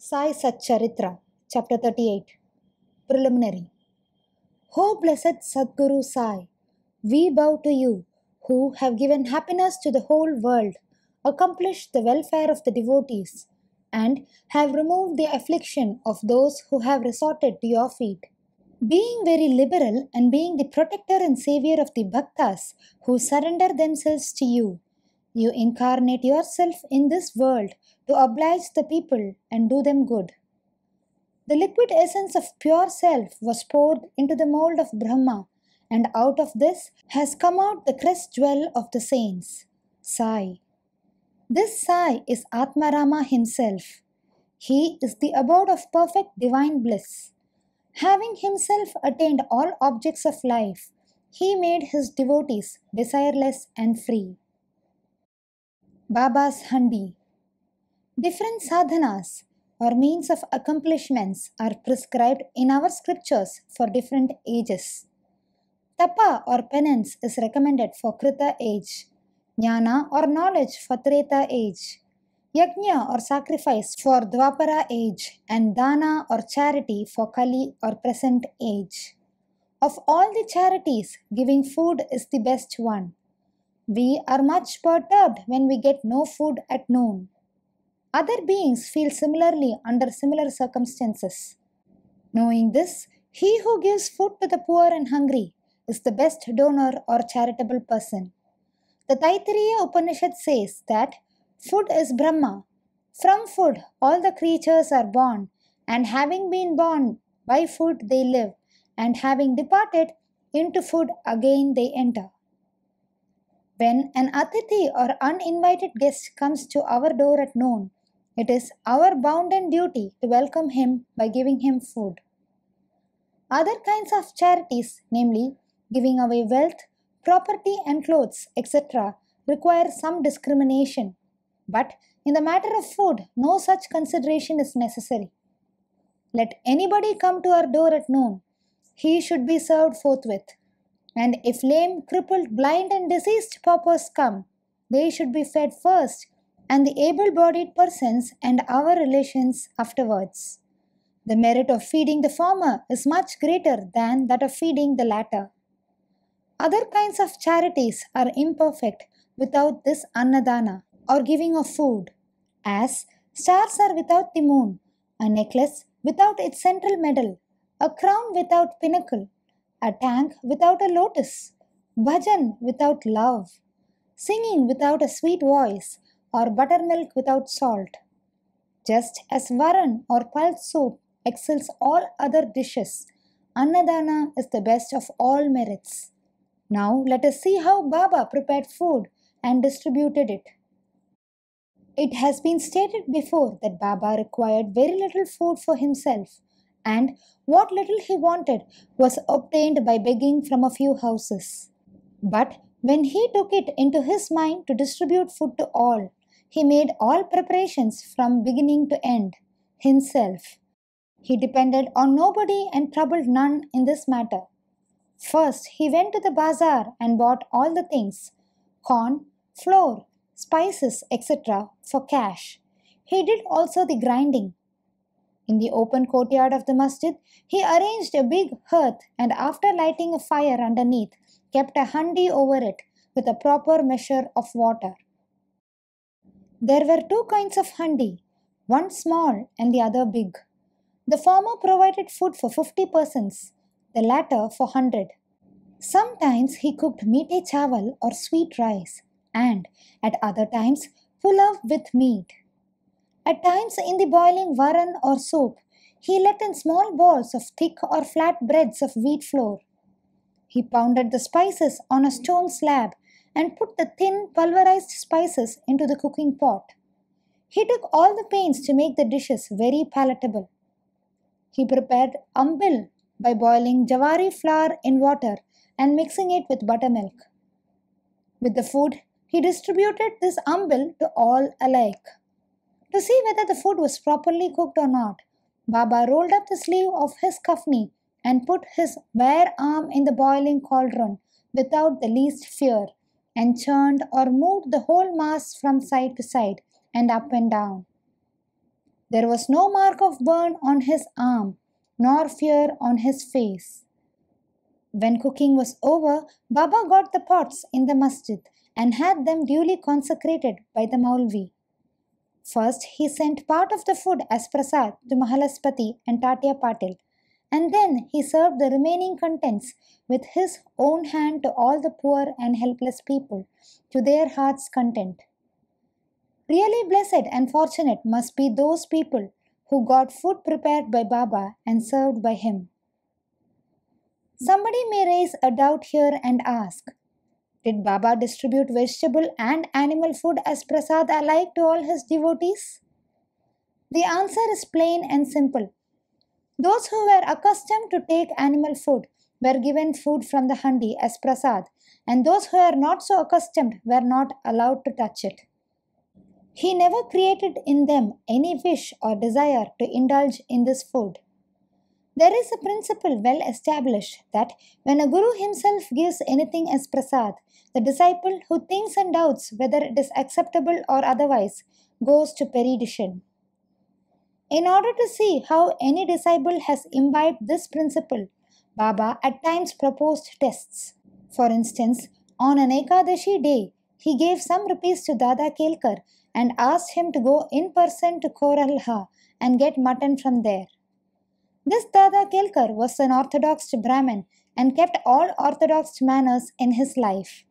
Sai Satcharitra, Chapter 38, Preliminary. O blessed Sadguru Sai, we bow to you, who have given happiness to the whole world, accomplished the welfare of the devotees, and have removed the affliction of those who have resorted to your feet. Being very liberal and being the protector and savior of the bhaktas who surrender themselves to you, you incarnate yourself in this world to oblige the people and do them good. The liquid essence of pure self was poured into the mold of Brahma, and out of this has come out the crest jewel of the saints, Sai. This Sai is Atmarama himself. He is the abode of perfect divine bliss. Having himself attained all objects of life, he made his devotees desireless and free. Baba's Handi. Different sadhanas or means of accomplishments are prescribed in our scriptures for different ages. Tapa or penance is recommended for Krita age, Jnana or knowledge for Treta age, Yajna or sacrifice for Dwapara age, and Dana or charity for Kali or present age. Of all the charities, giving food is the best one. We are much perturbed when we get no food at noon. Other beings feel similarly under similar circumstances. Knowing this, he who gives food to the poor and hungry is the best donor or charitable person. The Taittiriya Upanishad says that food is Brahma. From food all the creatures are born, and having been born by food they live, and having departed into food again they enter. When an Atithi or uninvited guest comes to our door at noon, it is our bounden duty to welcome him by giving him food. Other kinds of charities, namely giving away wealth, property and clothes, etc., require some discrimination. But in the matter of food, no such consideration is necessary. Let anybody come to our door at noon, he should be served forthwith. And if lame, crippled, blind and diseased paupers come, they should be fed first, and the able-bodied persons and our relations afterwards. The merit of feeding the former is much greater than that of feeding the latter. Other kinds of charities are imperfect without this annadana or giving of food, as stars are without the moon, a necklace without its central medal, a crown without pinnacle, a tank without a lotus, bhajan without love, singing without a sweet voice, or buttermilk without salt. Just as varan or pulse soup excels all other dishes, annadana is the best of all merits. Now let us see how Baba prepared food and distributed it. It has been stated before that Baba required very little food for himself, and what little he wanted was obtained by begging from a few houses. But when he took it into his mind to distribute food to all, he made all preparations from beginning to end, himself. He depended on nobody and troubled none in this matter. First, he went to the bazaar and bought all the things, corn, flour, spices, etc., for cash. He did also the grinding. In the open courtyard of the masjid, he arranged a big hearth and after lighting a fire underneath, kept a handi over it with a proper measure of water. There were two kinds of handi, one small and the other big. The former provided food for 50 persons, the latter for 100. Sometimes he cooked meete chawal or sweet rice, and at other times pulav with meat. At times in the boiling varan or soup, he let in small balls of thick or flat breads of wheat flour. He pounded the spices on a stone slab and put the thin pulverized spices into the cooking pot. He took all the pains to make the dishes very palatable. He prepared ambil by boiling jawari flour in water and mixing it with buttermilk. With the food, he distributed this ambil to all alike. To see whether the food was properly cooked or not, Baba rolled up the sleeve of his kafni and put his bare arm in the boiling cauldron without the least fear, and churned or moved the whole mass from side to side and up and down. There was no mark of burn on his arm, nor fear on his face. When cooking was over, Baba got the pots in the masjid and had them duly consecrated by the Maulvi. First, he sent part of the food as prasad to Mahalaspati and Tatya Patil, and then he served the remaining contents with his own hand to all the poor and helpless people, to their hearts' content. Really blessed and fortunate must be those people who got food prepared by Baba and served by him. Somebody may raise a doubt here and ask, did Baba distribute vegetable and animal food as prasad alike to all his devotees? The answer is plain and simple. Those who were accustomed to take animal food were given food from the handi as prasad, and those who were not so accustomed were not allowed to touch it. He never created in them any wish or desire to indulge in this food. There is a principle well established that when a guru himself gives anything as prasad, the disciple who thinks and doubts whether it is acceptable or otherwise goes to perdition. In order to see how any disciple has imbibed this principle, Baba at times proposed tests. For instance, on an Ekadashi day, he gave some rupees to Dada Kelkar and asked him to go in person to Koralha and get mutton from there. This Dada Kelkar was an orthodox Brahmin and kept all orthodox manners in his life.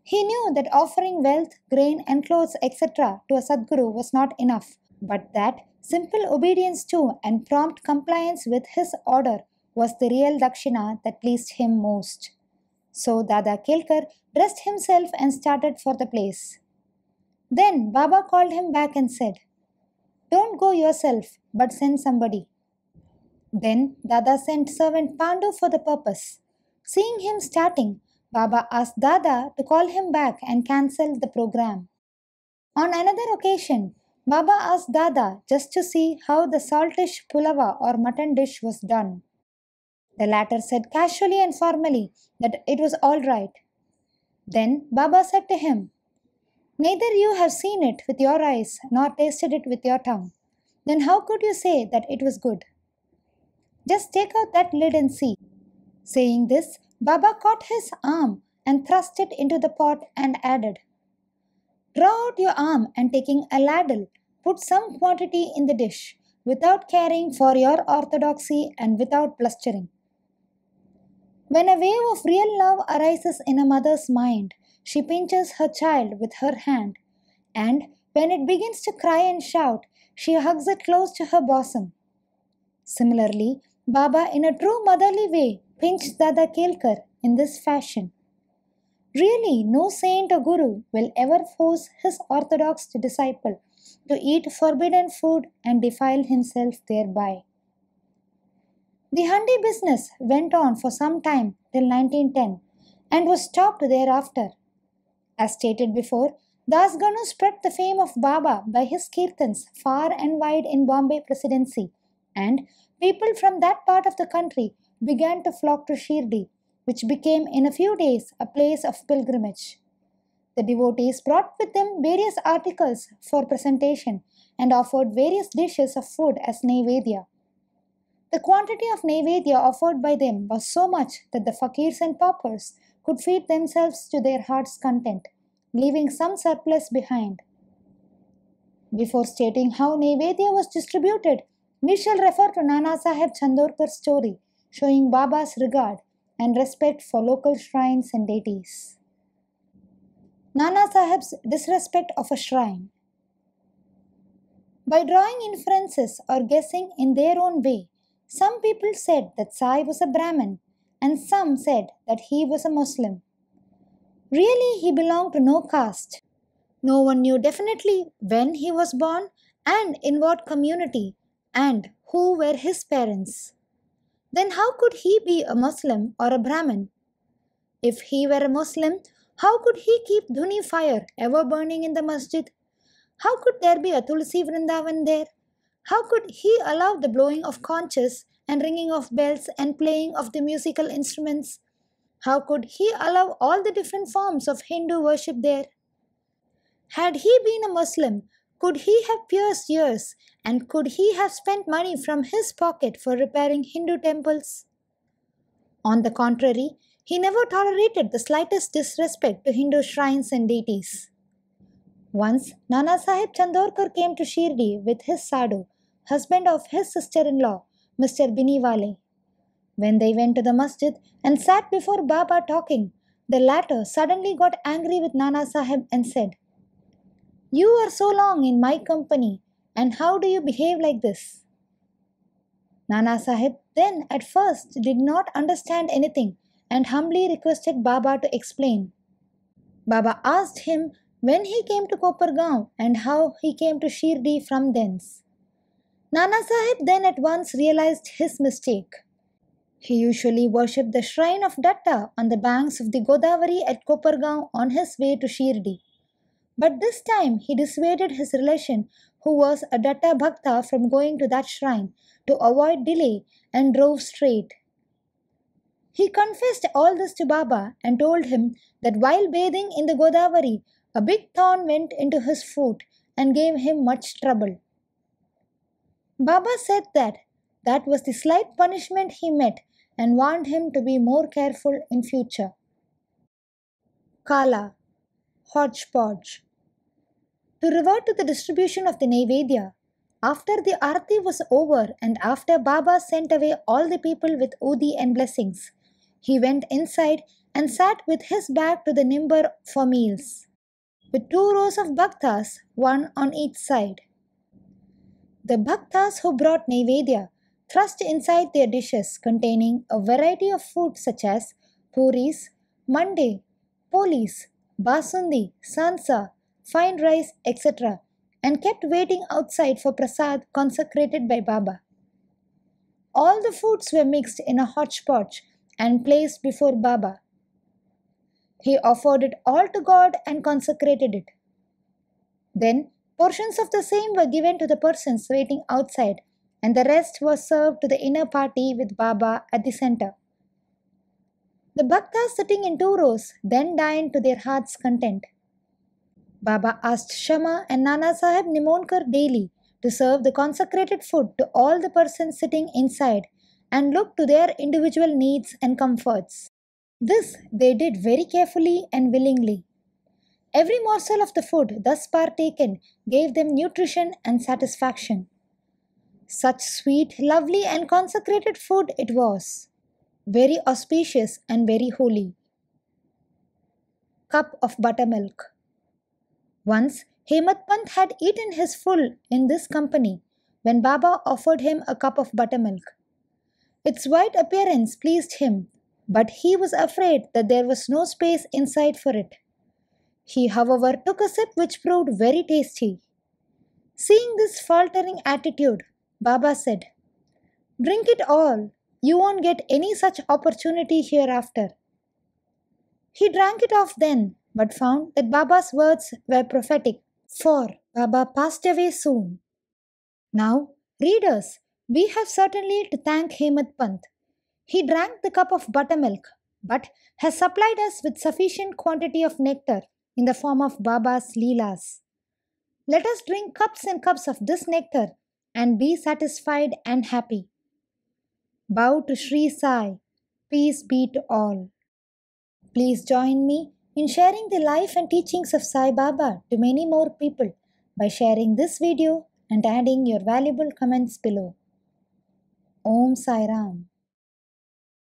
He knew that offering wealth, grain, and clothes, etc., to a Sadguru was not enough, but that simple obedience to and prompt compliance with his order was the real dakshina that pleased him most. So Dada Kelkar dressed himself and started for the place. Then Baba called him back and said, "Don't go yourself, but send somebody." Then Dada sent servant Pandu for the purpose. Seeing him starting, Baba asked Dada to call him back and cancel the program. On another occasion, Baba asked Dada just to see how the saltish pulava or mutton dish was done. The latter said casually and formally that it was all right. Then Baba said to him, "Neither you have seen it with your eyes nor tasted it with your tongue. Then how could you say that it was good? Just take out that lid and see." Saying this, Baba caught his arm and thrust it into the pot and added, "Draw out your arm and taking a ladle, put some quantity in the dish, without caring for your orthodoxy and without blustering." When a wave of real love arises in a mother's mind, she pinches her child with her hand, and when it begins to cry and shout, she hugs it close to her bosom. Similarly, Baba, in a true motherly way, pinched Dada Kelkar in this fashion. Really, no saint or guru will ever force his orthodox disciple to eat forbidden food and defile himself thereby. The handi business went on for some time till 1910 and was stopped thereafter. As stated before, Das Ganu spread the fame of Baba by his kirtans far and wide in Bombay Presidency, and people from that part of the country began to flock to Shirdi, which became in a few days a place of pilgrimage. The devotees brought with them various articles for presentation and offered various dishes of food as Naivedya. The quantity of Naivedya offered by them was so much that the fakirs and paupers could feed themselves to their heart's content, leaving some surplus behind. Before stating how Naivedya was distributed, we shall refer to Nana Sahib Chandorkar's story showing Baba's regard and respect for local shrines and deities. Nana Sahib's disrespect of a shrine. By drawing inferences or guessing in their own way, some people said that Sai was a Brahmin and some said that he was a Muslim. Really, he belonged to no caste. No one knew definitely when he was born and in what community and who were his parents. Then how could he be a Muslim or a Brahmin? If he were a Muslim, how could he keep Dhuni fire ever burning in the masjid? How could there be a Tulsi Vrindavan there? How could he allow the blowing of conches and ringing of bells and playing of the musical instruments? How could he allow all the different forms of Hindu worship there? Had he been a Muslim, Could he have pierced ears, and could he have spent money from his pocket for repairing Hindu temples? On the contrary, he never tolerated the slightest disrespect to Hindu shrines and deities. Once, Nana Sahib Chandorkar came to Shirdi with his sadhu, husband of his sister-in-law, Mr. Biniwale. When they went to the masjid and sat before Baba talking, the latter suddenly got angry with Nana Sahib and said, "You are so long in my company, and how do you behave like this?" Nana Sahib then at first did not understand anything and humbly requested Baba to explain. Baba asked him when he came to Kopargaon and how he came to Shirdi from thence. Nana Sahib then at once realized his mistake. He usually worshipped the shrine of Datta on the banks of the Godavari at Kopargaon on his way to Shirdi. But this time he dissuaded his relation, who was a Datta Bhakta, from going to that shrine to avoid delay and drove straight. He confessed all this to Baba and told him that while bathing in the Godavari, a big thorn went into his foot and gave him much trouble. Baba said that that was the slight punishment he met and warned him to be more careful in future. Kala, hodgepodge. To revert to the distribution of the Naivedya, after the Arati was over and after Baba sent away all the people with Udi and blessings, he went inside and sat with his back to the nimbar for meals, with 2 rows of bhaktas, one on each side. The bhaktas who brought Naivedya thrust inside their dishes containing a variety of food such as puris, mande, polis, basundi, sansa, fine rice, etc., and kept waiting outside for prasad consecrated by Baba. All the foods were mixed in a hodgepodge and placed before Baba. He offered it all to God and consecrated it. Then portions of the same were given to the persons waiting outside, and the rest was served to the inner party with Baba at the center. The bhaktas sitting in 2 rows then dined to their heart's content. Baba asked Shama and Nana Sahib Nimonkar daily to serve the consecrated food to all the persons sitting inside and look to their individual needs and comforts. This they did very carefully and willingly. Every morsel of the food thus partaken gave them nutrition and satisfaction. Such sweet, lovely and consecrated food it was, very auspicious and very holy. Cup of buttermilk. Once Hemat Pant had eaten his full in this company when Baba offered him a cup of buttermilk. Its white appearance pleased him, but he was afraid that there was no space inside for it. He, however, took a sip which proved very tasty. Seeing this faltering attitude, Baba said, "Drink it all. You won't get any such opportunity hereafter." He drank it off then, but found that Baba's words were prophetic, for Baba passed away soon. Now, readers, we have certainly to thank Hemat Pant. He drank the cup of buttermilk, but has supplied us with sufficient quantity of nectar in the form of Baba's Leelas. Let us drink cups and cups of this nectar and be satisfied and happy. Bow to Sri Sai. Peace be to all. Please join me in sharing the life and teachings of Sai Baba to many more people by sharing this video and adding your valuable comments below. Om Sai Ram.